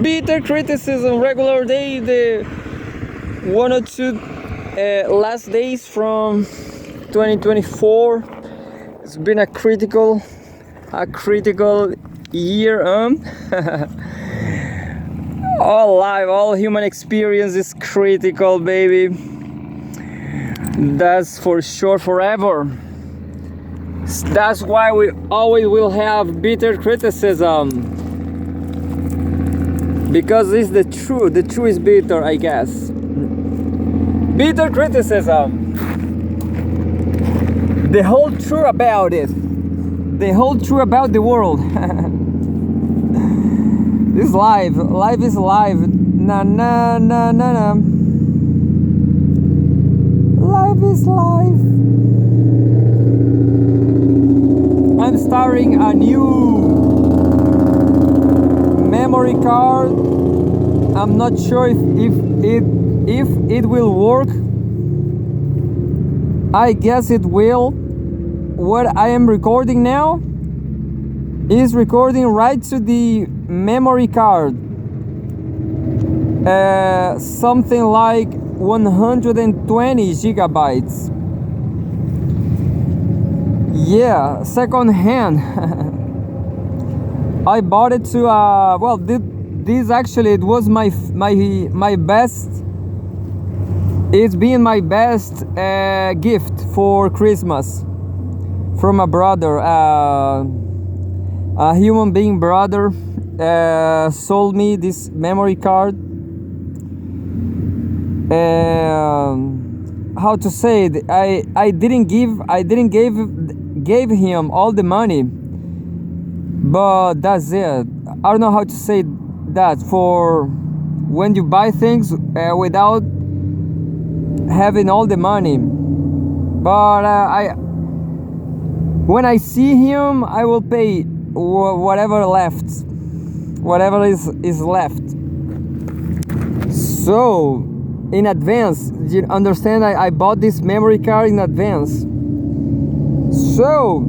Bitter criticism, regular day, the 1 or 2 last days from 2024. It's been a critical year. All life, all human experience is critical, baby. That's for sure, forever. That's why we always will have bitter criticism, because it's the truth. The truth is bitter, I guess. Bitter criticism. The whole truth about it. The whole truth about the world. This life. Life is life. Na na na na na. Life is life. I'm starting a new memory card. I'm not sure if it will work. I guess it will. What I am recording now is recording right to the memory card. Something like 120 gigabytes. Yeah, second hand. I bought it to this actually, it was my best. It's been my best gift for Christmas from a brother, a human being brother. Sold me this memory card. How to say it? I didn't gave him all the money, but that's it. I don't know how to say that, for when you buy things without having all the money. But when I see him, I will pay whatever is left. So in advance, you understand, I bought this memory card in advance. So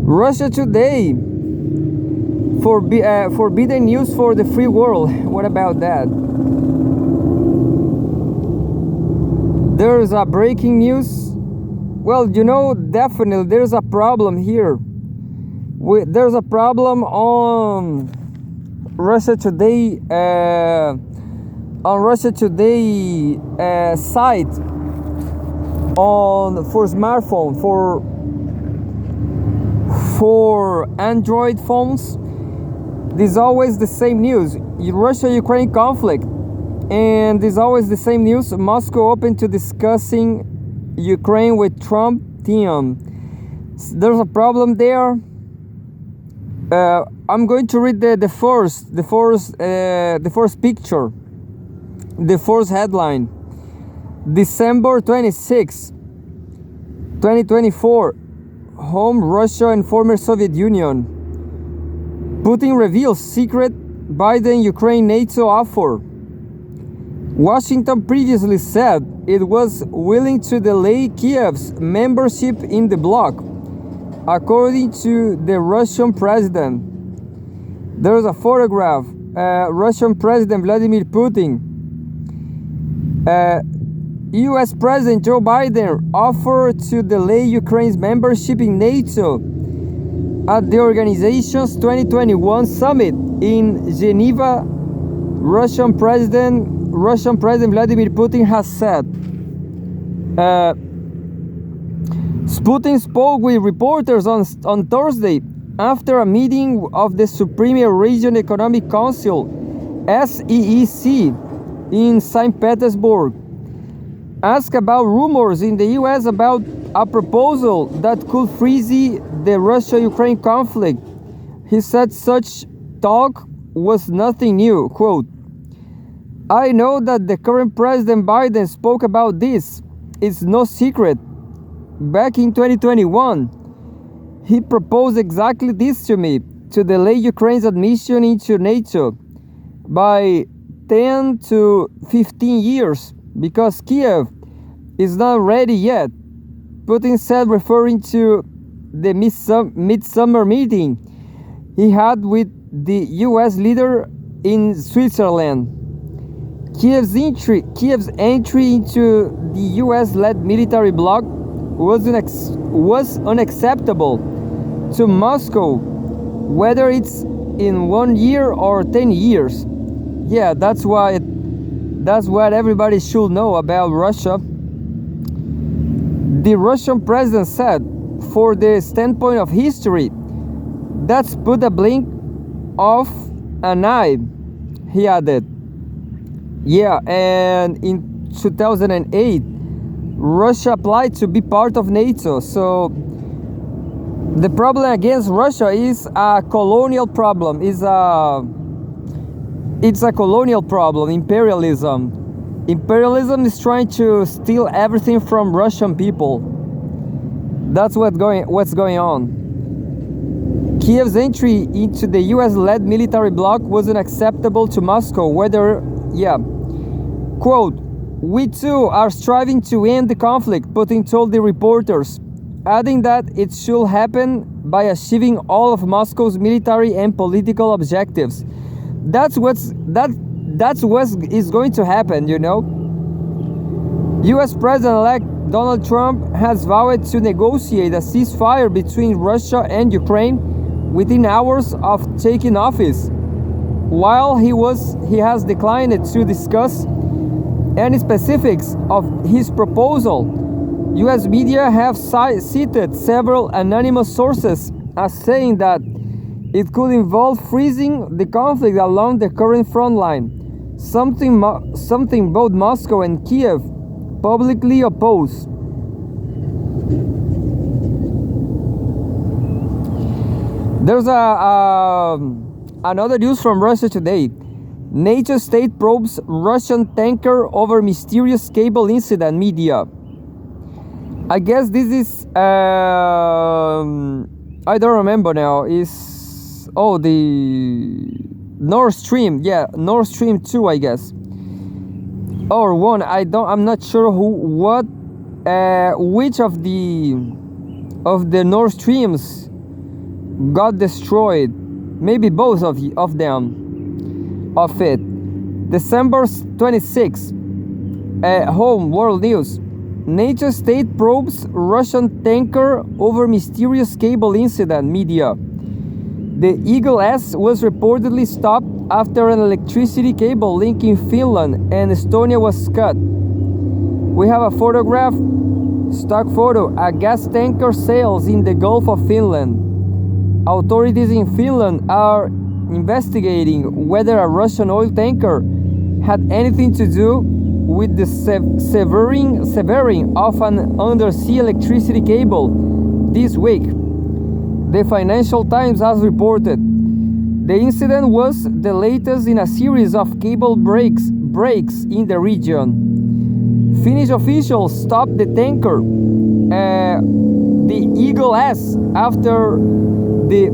Russia Today, forbidden news for the free world. What about that? There's a breaking news. Well, definitely there's a problem here. There's a problem on Russia Today, site for smartphone, for Android phones. There's always the same news: Russia-Ukraine conflict, and there's always the same news: Moscow open to discussing Ukraine with Trump team. There's a problem there. I'm going to read the first picture, the first headline. December 26, 2024. Home Russia and former Soviet Union. Putin reveals secret Biden-Ukraine NATO offer. Washington previously said it was willing to delay Kiev's membership in the bloc, according to the Russian president. There's a photograph. Russian President Vladimir Putin. U.S. President Joe Biden offered to delay Ukraine's membership in NATO at the organization's 2021 summit in Geneva. Russian President Vladimir Putin has said. Putin spoke with reporters on Thursday after a meeting of the Supreme Eurasian Economic Council (SEEC) in St. Petersburg. Asked about rumors in the U.S. about a proposal that could freeze the Russia-Ukraine conflict, he said such talk was nothing new. Quote, "I know that the current President Biden spoke about this. It's no secret. Back in 2021, he proposed exactly this to me, to delay Ukraine's admission into NATO by 10 to 15 years because Kiev is not ready yet," Putin said, referring to the midsummer meeting he had with the US leader in Switzerland. Kiev's entry into the US-led military bloc was unacceptable to Moscow, whether it's in 1 year or 10 years. Yeah, that's what everybody should know about Russia. The Russian president said, for the standpoint of history, that's put a blink of an eye, he added. Yeah, and in 2008, Russia applied to be part of NATO. So the problem against Russia is a colonial problem. It's a colonial problem, imperialism. Imperialism is trying to steal everything from Russian people. That's what's going on. Kiev's entry into the US-led military bloc was unacceptable to Moscow, quote, "We too are striving to end the conflict," Putin told the reporters, adding that it should happen by achieving all of Moscow's military and political objectives. That's what is going to happen, you know. US President-elect Donald Trump has vowed to negotiate a ceasefire between Russia and Ukraine within hours of taking office. While he has declined to discuss any specifics of his proposal, US media have cited several anonymous sources as saying that it could involve freezing the conflict along the current front line, something both Moscow and Kiev publicly oppose. There's another news from Russia today. NATO state probes Russian tanker over mysterious cable incident, media. I guess this is I don't remember now. Is the Nord Stream? Yeah, Nord Stream 2, I guess, or 1. I'm not sure which of the Nord Streams got destroyed. Maybe both of them. December 26th. Home World News. NATO state probes Russian tanker over mysterious cable incident, media. The Eagle S was reportedly stopped after an electricity cable linking Finland and Estonia was cut. We have a photograph, stock photo. A gas tanker sails in the Gulf of Finland. Authorities in Finland are investigating whether a Russian oil tanker had anything to do with the severing of an undersea electricity cable this week. The Financial Times has reported. The incident was the latest in a series of cable breaks in the region. Finnish officials stopped the tanker, the Eagle S, after the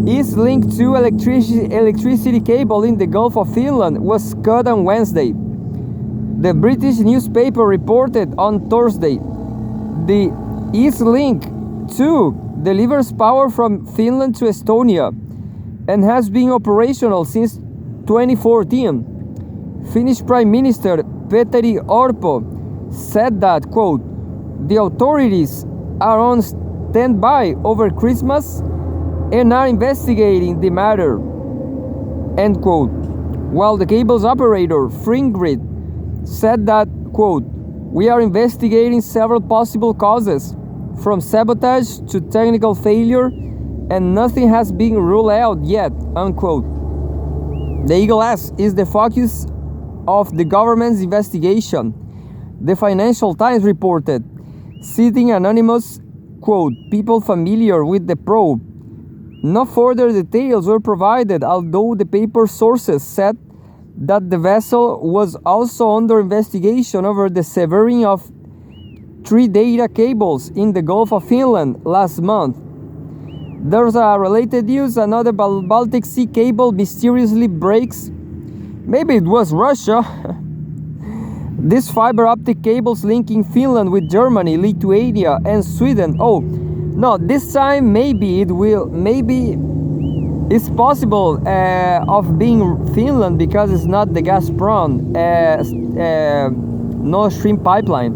East Link 2 electricity cable in the Gulf of Finland was cut on Wednesday. The British newspaper reported on Thursday. The East Link 2 delivers power from Finland to Estonia and has been operational since 2014. Finnish Prime Minister Petteri Orpo said that, quote, "The authorities are on standby over Christmas and are investigating the matter," end quote. While the cable's operator, Fingrid, said that, quote, "We are investigating several possible causes, from sabotage to technical failure, and nothing has been ruled out yet," unquote. The Eagle S is the focus of the government's investigation, the Financial Times reported, citing anonymous, quote, "people familiar with the probe." No further details were provided, although the paper's sources said that the vessel was also under investigation over the severing of 3 data cables in the Gulf of Finland last month. There's a related news. Another Baltic Sea cable mysteriously breaks. Maybe it was Russia. These fiber optic cables linking Finland with Germany, Lithuania and Sweden. No, this time maybe it will. Maybe it's possible of being Finland because it's not the Gazprom Nord Stream pipeline.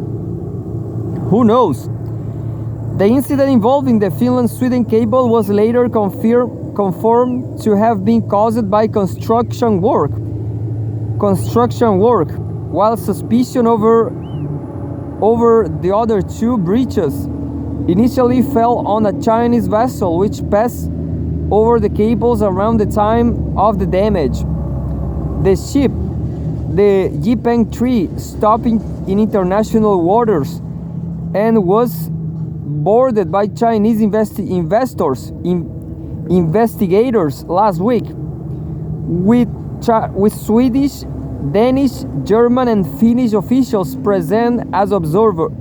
Who knows? The incident involving the Finland-Sweden cable was later confirmed to have been caused by construction work, while suspicion over the other two breaches initially fell on a Chinese vessel which passed over the cables around the time of the damage. The ship, the Yipeng 3, stopped in international waters and was boarded by Chinese investigators last week, with Swedish, Danish, German, and Finnish officials present as observers.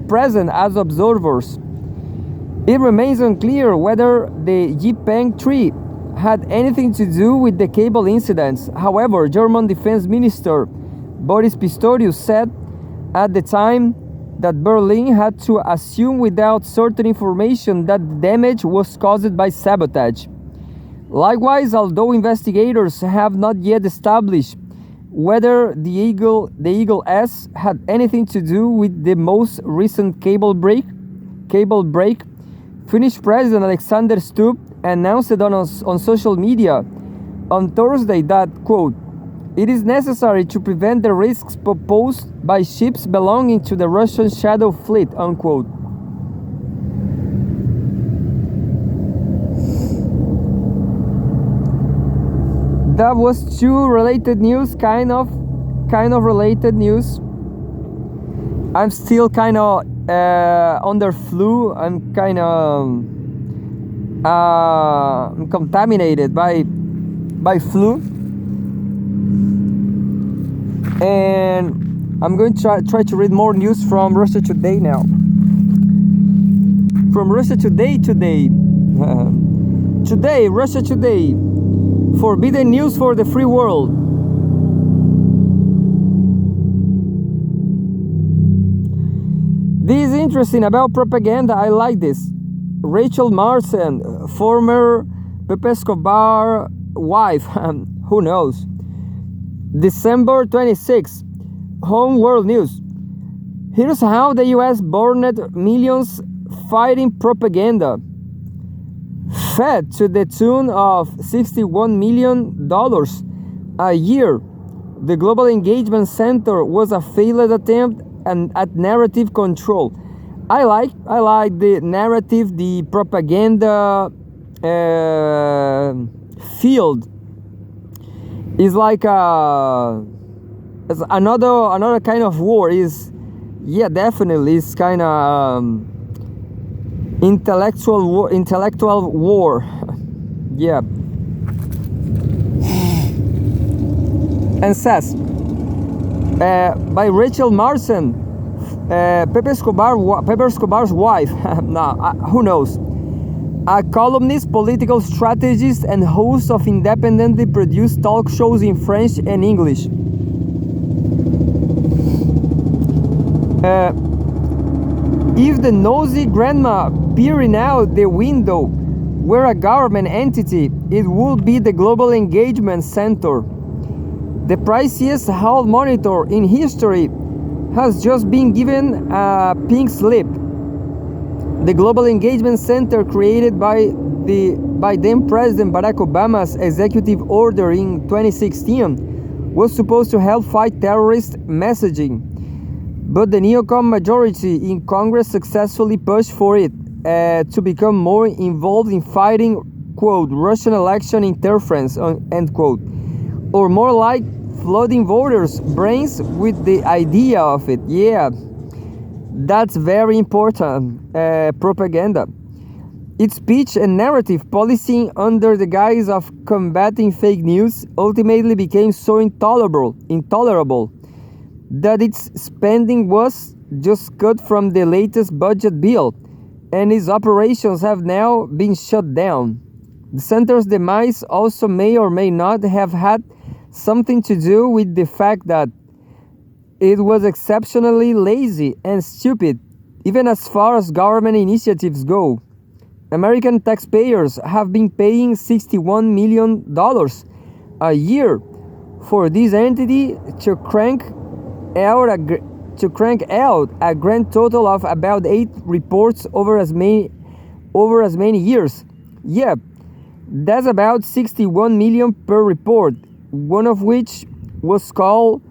It remains unclear whether the Yipeng 3 had anything to do with the cable incidents. However, German Defense Minister Boris Pistorius said at the time that Berlin had to assume without certain information that the damage was caused by sabotage. Likewise, although investigators have not yet established whether the Eagle S had anything to do with the most recent cable break, Finnish President Alexander Stubb announced on social media on Thursday that, quote, "It is necessary to prevent the risks posed by ships belonging to the Russian Shadow Fleet," unquote. That was two related news, kind of related news. I'm still kind of under flu. I'm kind of contaminated by flu, and I'm going to try to read more news from Russia Today now. From Russia Today today. Today, Russia Today. Forbidden news for the free world. This is interesting about propaganda. I like this. Rachel Marson, former Pepe Escobar wife. Who knows? December 26th. Home World News. Here's how the US burned millions fighting propaganda. Fed to the tune of $61 million a year. The Global Engagement Center was a failed attempt at narrative control. I like the narrative, the propaganda field is like another kind of war. Definitely it's kind of intellectual war. Yeah. And says by Rachel Marson, Pepe Escobar's wife. Who knows? A columnist, political strategist, and host of independently produced talk shows in French and English. If the nosy grandma peering out the window were a government entity, it would be the Global Engagement Center. The priciest hall monitor in history has just been given a pink slip. The Global Engagement Center, created by then President Barack Obama's executive order in 2016, was supposed to help fight terrorist messaging. But the neocon majority in Congress successfully pushed for it to become more involved in fighting, quote, Russian election interference, end quote, or more like flooding voters' brains with the idea of it. Yeah, that's very important. Propaganda. Its speech and narrative policing under the guise of combating fake news ultimately became so intolerable that its spending was just cut from the latest budget bill, and its operations have now been shut down. The center's demise also may or may not have had something to do with the fact that it was exceptionally lazy and stupid, even as far as government initiatives go. American taxpayers have been paying $61 million a year for this entity to crank out a grand total of about 8 reports over as many years. Yeah, that's about 61 million per report, one of which was called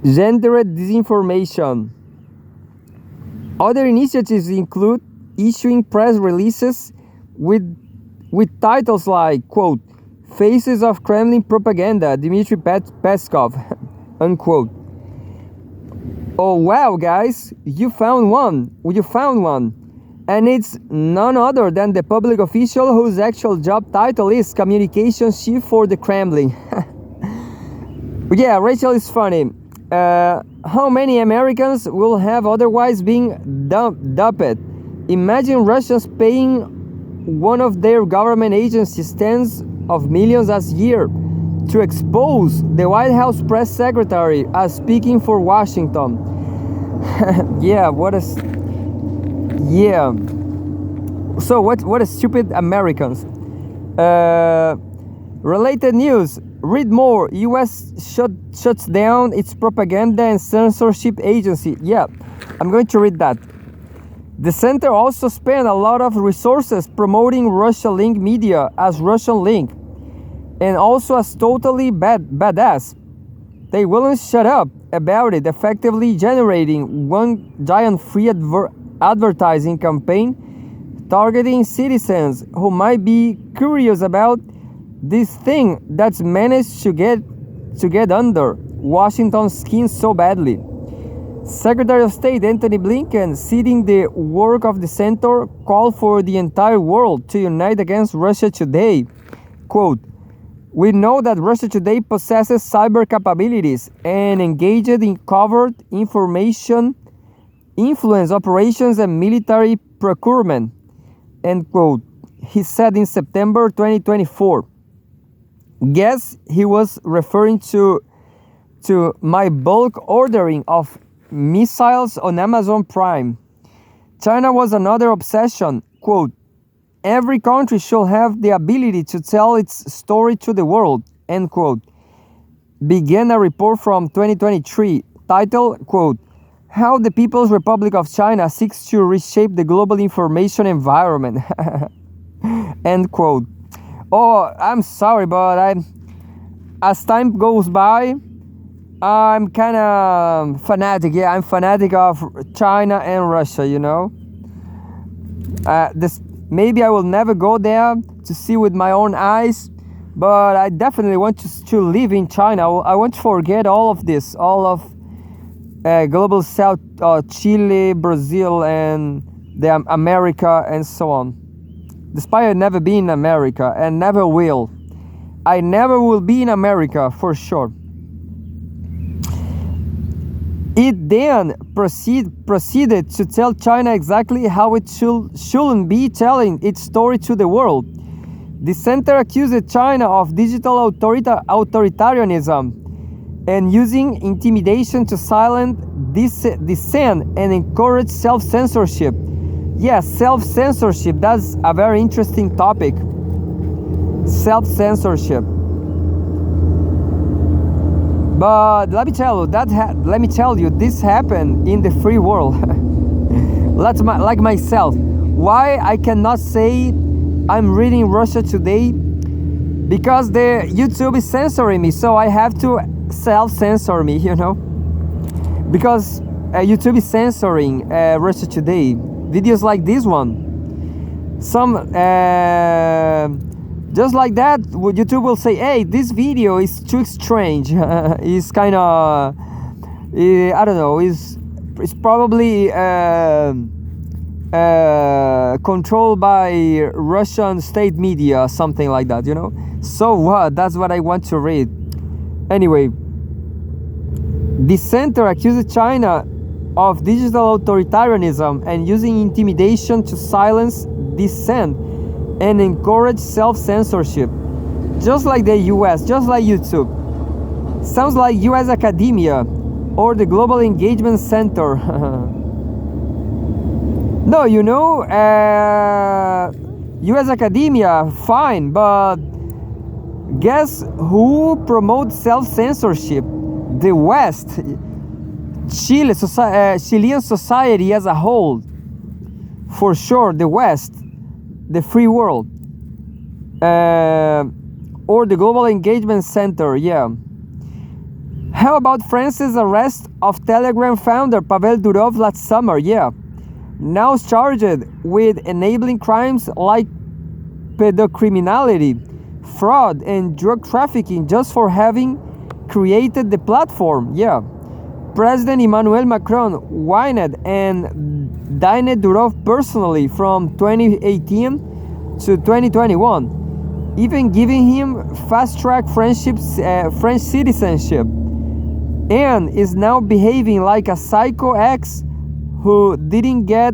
gendered disinformation. Other initiatives include issuing press releases with titles like, quote, "Faces of Kremlin Propaganda, Dmitry Peskov," unquote. Oh wow, guys, you found one. And it's none other than the public official whose actual job title is Communications Chief for the Kremlin. Yeah, Rachel is funny. How many Americans will have otherwise been dumped? Imagine Russians paying one of their government agencies tens of millions a year to expose the White House press secretary as speaking for Washington. Yeah, So what a stupid Americans. Related news. Read more. U.S. shuts down its propaganda and censorship agency. Yeah, I'm going to read that. The center also spent a lot of resources promoting Russia Link Media as Russian Link, and also as totally badass. They wouldn't shut up about it, effectively generating one giant free advertising campaign targeting citizens who might be curious about this thing that's managed to get under Washington's skin so badly. Secretary of State Antony Blinken, citing the work of the center, called for the entire world to unite against Russia Today. Quote, "We know that Russia Today possesses cyber capabilities and engaged in covert information, influence operations, and military procurement," end quote, he said in September 2024. Guess he was referring to my bulk ordering of missiles on Amazon Prime. China was another obsession. Quote, "Every country should have the ability to tell its story to the world," end quote, began a report from 2023 titled, quote, "How the People's Republic of China Seeks to Reshape the Global Information Environment," end quote. Oh, I'm sorry, but as time goes by, I'm kind of fanatic. Yeah, I'm fanatic of China and Russia, you know. Maybe I will never go there to see with my own eyes, but I definitely want to live in China. I want to forget all of this, all of Global South, Chile, Brazil, and America, and so on. Despite I never been in America and never will. I never will be in America for sure. It then proceeded to tell China exactly how it shouldn't be telling its story to the world. The center accused China of digital authoritarianism and using intimidation to silence dissent and encourage self-censorship. Yes, self-censorship, that's a very interesting topic. Self-censorship. But let me tell you, this happened in the free world. Like myself. Why I cannot say I'm reading Russia Today? Because the YouTube is censoring me, so I have to self-censor me, you know? Because YouTube is censoring Russia Today. Videos like this one. Some just like that, YouTube will say, "Hey, this video is too strange." It's kind of, I don't know. It's probably controlled by Russian state media, something like that. You know. So what? That's what I want to read. Anyway, the center accused China of digital authoritarianism and using intimidation to silence dissent and encourage self-censorship, just like the US, just like YouTube. Sounds like US Academia or the Global Engagement Center. No, US academia, fine, but guess who promotes self-censorship? The West, Chilean society as a whole. For sure, the West, the free world, or the Global Engagement Center, yeah. How about France's arrest of Telegram founder Pavel Durov last summer? Yeah. Now charged with enabling crimes like pedocriminality, fraud, and drug trafficking just for having created the platform. Yeah. President Emmanuel Macron wined and dined Durov personally from 2018 to 2021, even giving him fast-track French citizenship, and is now behaving like a psycho ex who didn't get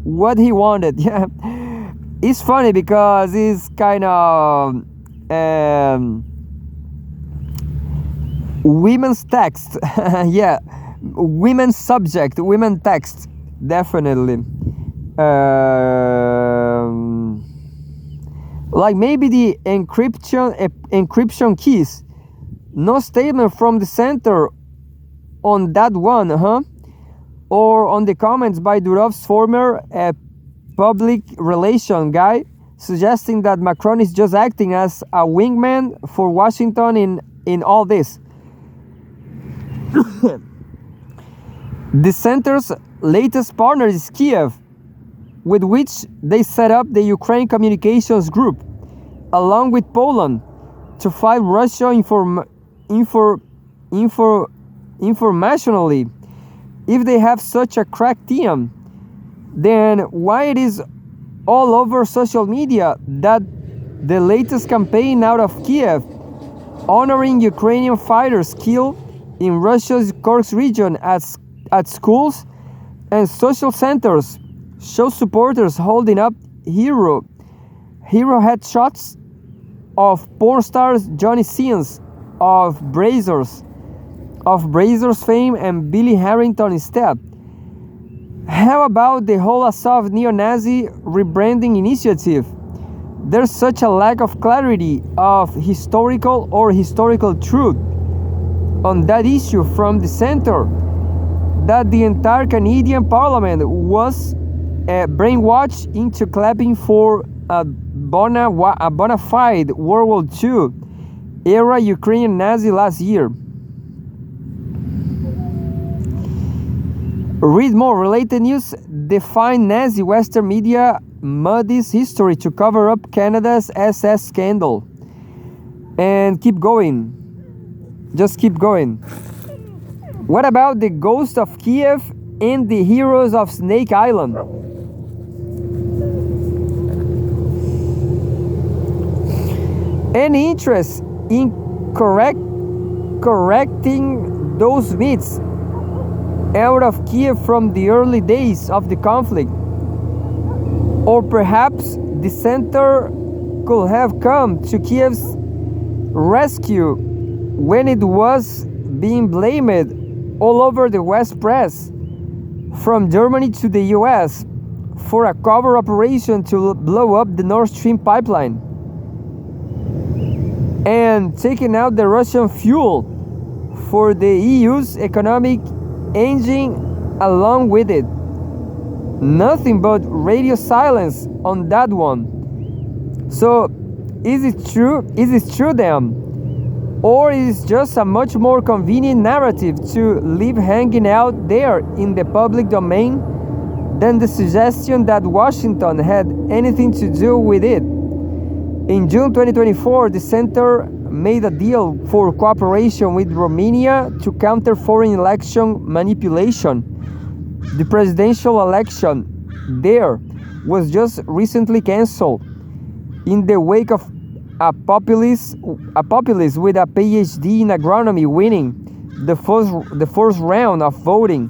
what he wanted. Yeah, it's funny because it's kind of women's text. Yeah, women's subject, women text, definitely. Like maybe the encryption keys. No statement from the center on that one, huh? Or on the comments by Durov's former public relation guy, suggesting that Macron is just acting as a wingman for Washington in all this. The center's latest partner is Kiev, with which they set up the Ukraine Communications Group, along with Poland, to fight Russia informationally. If they have such a crack team, then why it is all over social media that the latest campaign out of Kiev, honoring Ukrainian fighters killed in Russia's Kursk region at schools and social centers, shows supporters holding up hero headshots of porn stars Johnny Sins of Brazzers fame and Billy Harrington instead. How about the whole Azov neo-Nazi rebranding initiative? There's such a lack of clarity of historical truth on that issue from the center that the entire Canadian Parliament was brainwashed into clapping for a bona fide World War II era Ukrainian Nazi last year. Read more related news. Define Nazi Western media muddies history to cover up Canada's SS scandal. And keep going. Just keep going. What about the ghost of Kiev and the heroes of Snake Island? Any interest in correcting those myths out of Kiev from the early days of the conflict? Or perhaps the center could have come to Kiev's rescue when it was being blamed all over the West press, from Germany to the US, for a covert operation to blow up the Nord Stream pipeline and taking out the Russian fuel for the EU's economic engine along with it. Nothing but radio silence on that one. So is it true then? Or is it just a much more convenient narrative to leave hanging out there in the public domain than the suggestion that Washington had anything to do with it? In June 2024, the center made a deal for cooperation with Romania to counter foreign election manipulation. The presidential election there was just recently cancelled in the wake of a populist with a PhD in agronomy winning the first round of voting.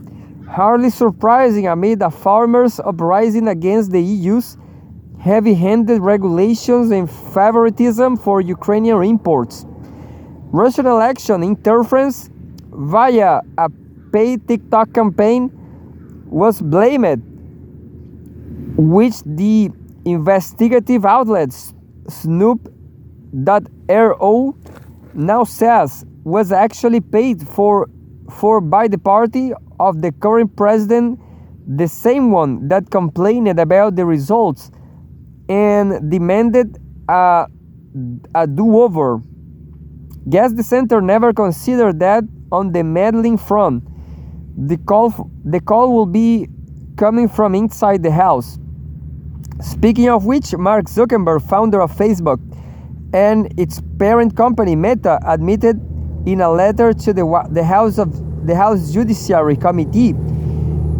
Hardly surprising amid a farmers' uprising against the EU's heavy-handed regulations and favoritism for Ukrainian imports. Russian election interference via a paid TikTok campaign was blamed which the investigative outlet Snoop.ro now says was actually paid for by the party of the current president, the same one that complained about the results and demanded a do-over. Guess the center never considered that on the meddling front. The call will be coming from inside the house. Speaking of which, Mark Zuckerberg, founder of Facebook, and its parent company Meta, admitted in a letter to the House Judiciary Committee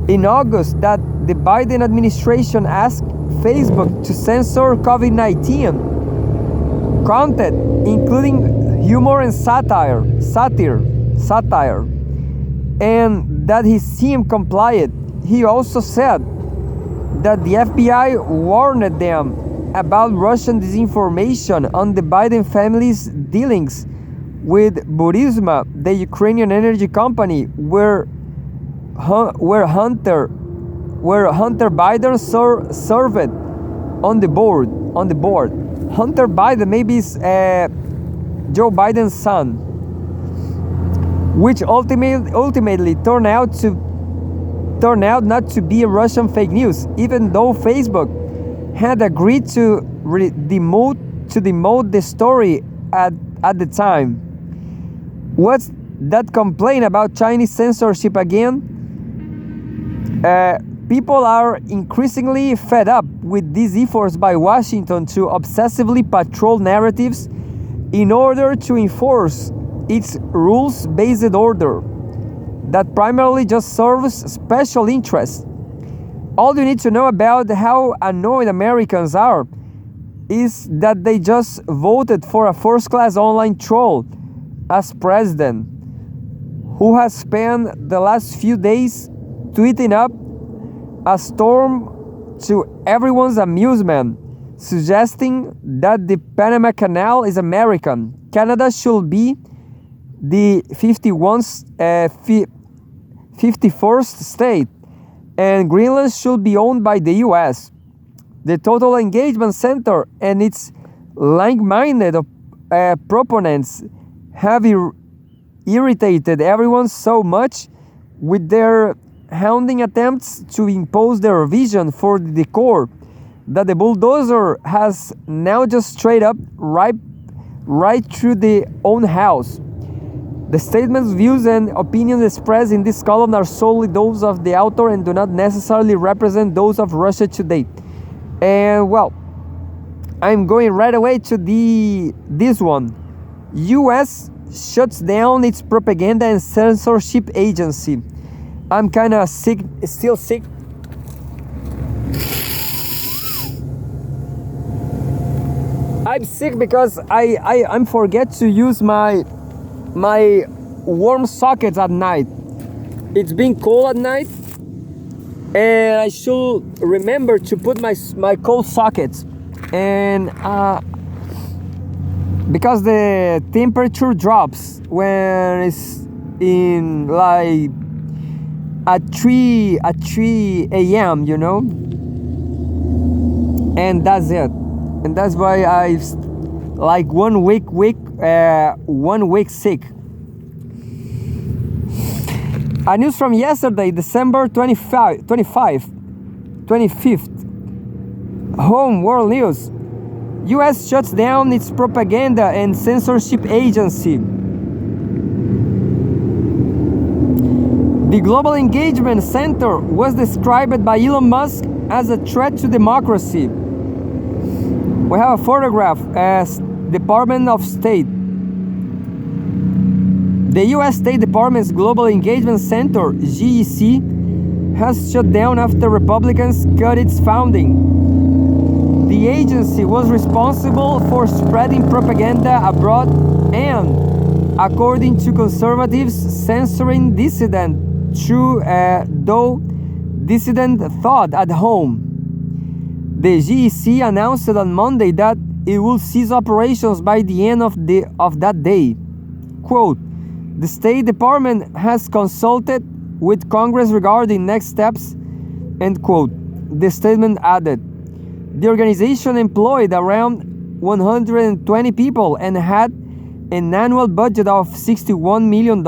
in August that the Biden administration asked Facebook to censor COVID-19 content, including humor and satire, and that his team complied. He also said that the FBI warned them about Russian disinformation on the Biden family's dealings with Burisma, the Ukrainian energy company, where Hunter Biden served on the board. Hunter Biden maybe is Joe Biden's son, which ultimately turned out not to be Russian fake news, even though Facebook had agreed to demote the story at the time. What's that complaint about Chinese censorship again? People are increasingly fed up with these efforts by Washington to obsessively patrol narratives in order to enforce its rules-based order that primarily just serves special interests. All you need to know about how annoyed Americans are is that they just voted for a first-class online troll as president, who has spent the last few days tweeting up a storm to everyone's amusement, suggesting that the Panama Canal is American, Canada should be the 51st state, and Greenland should be owned by the US. The Total Engagement Center and its like-minded proponents have irritated everyone so much with their hounding attempts to impose their vision for the decor that the bulldozer has now just straight up right through their own house. The statements, views, and opinions expressed in this column are solely those of the author and do not necessarily represent those of Russia Today. And well, I'm going right away to this one. U.S. shuts down its propaganda and censorship agency. I'm kind of still sick. I'm sick because I'm forget to use my warm sockets at night. It's been cold at night, and I should remember to put my cold sockets. And because the temperature drops when it's in like at 3 a.m., you know, and that's it. And that's why I like 1 week sick. A news from yesterday, December 25th. Home World News. U.S. shuts down its propaganda and censorship agency. The Global Engagement Center was described by Elon Musk as a threat to democracy. We have a photograph as Department of State. The U.S. State Department's Global Engagement Center, GEC, has shut down after Republicans cut its funding. The agency was responsible for spreading propaganda abroad and, according to conservatives, censoring dissident thought at home. The GEC announced on Monday that it will cease operations by the end of that day. Quote, the State Department has consulted with Congress regarding next steps, end quote. The statement added, the organization employed around 120 people and had an annual budget of $61 million.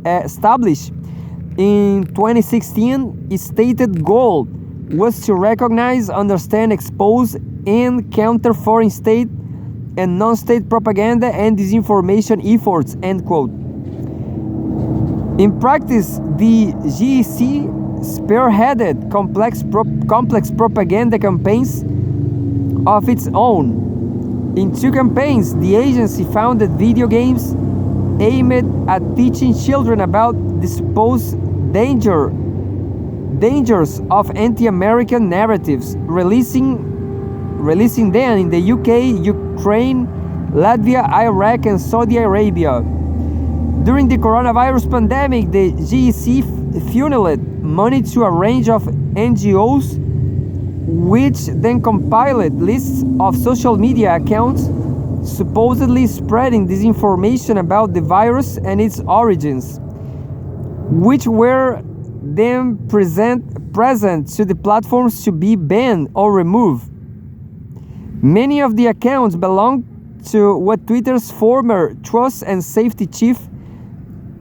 Established in 2016, its stated goal was to recognize, understand, expose, and counter foreign state and non-state propaganda and disinformation efforts, end quote. In practice, the GEC spearheaded complex propaganda campaigns of its own. In 2 campaigns, the agency founded video games aimed at teaching children about the supposed dangers of anti-American narratives, releasing them in the UK, Ukraine, Latvia, Iraq, and Saudi Arabia. During the coronavirus pandemic, the GEC funneled money to a range of NGOs, which then compiled lists of social media accounts supposedly spreading disinformation about the virus and its origins, which were then present to the platforms to be banned or removed. Many of the accounts belong to what Twitter's former trust and safety chief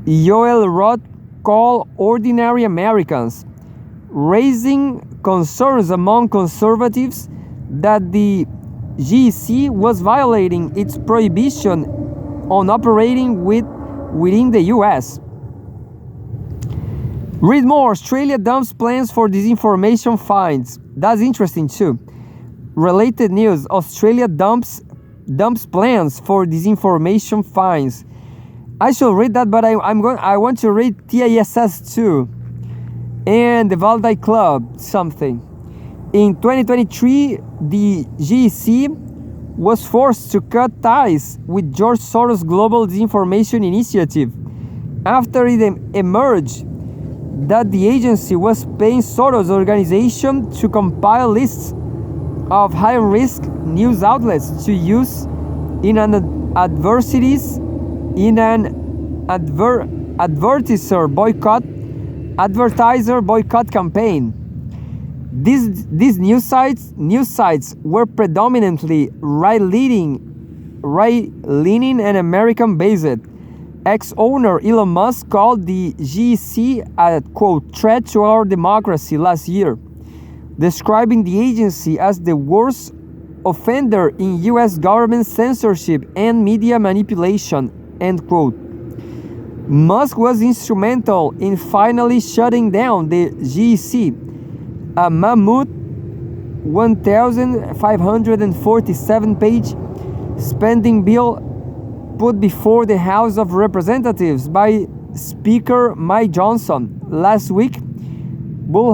Joel Roth called ordinary Americans, raising concerns among conservatives that the GEC was violating its prohibition on operating within the US. Read more. Australia dumps plans for disinformation fines. That's interesting too. Related news. Australia dumps plans for disinformation fines. I should read that, but I want to read TISS too, and the Valdai Club something. In 2023, the GEC was forced to cut ties with George Soros' Global Disinformation Initiative after it emerged that the agency was paying Soros' organization to compile lists of high-risk news outlets to use in an advertiser boycott campaign. These news sites were predominantly right-leaning and American-based. Ex-owner Elon Musk called the GEC a, quote, threat to our democracy last year, describing the agency as the worst offender in US government censorship and media manipulation, end quote. Musk was instrumental in finally shutting down the GEC, a mammoth 1,547-page spending bill put before the House of Representatives by Speaker Mike Johnson last week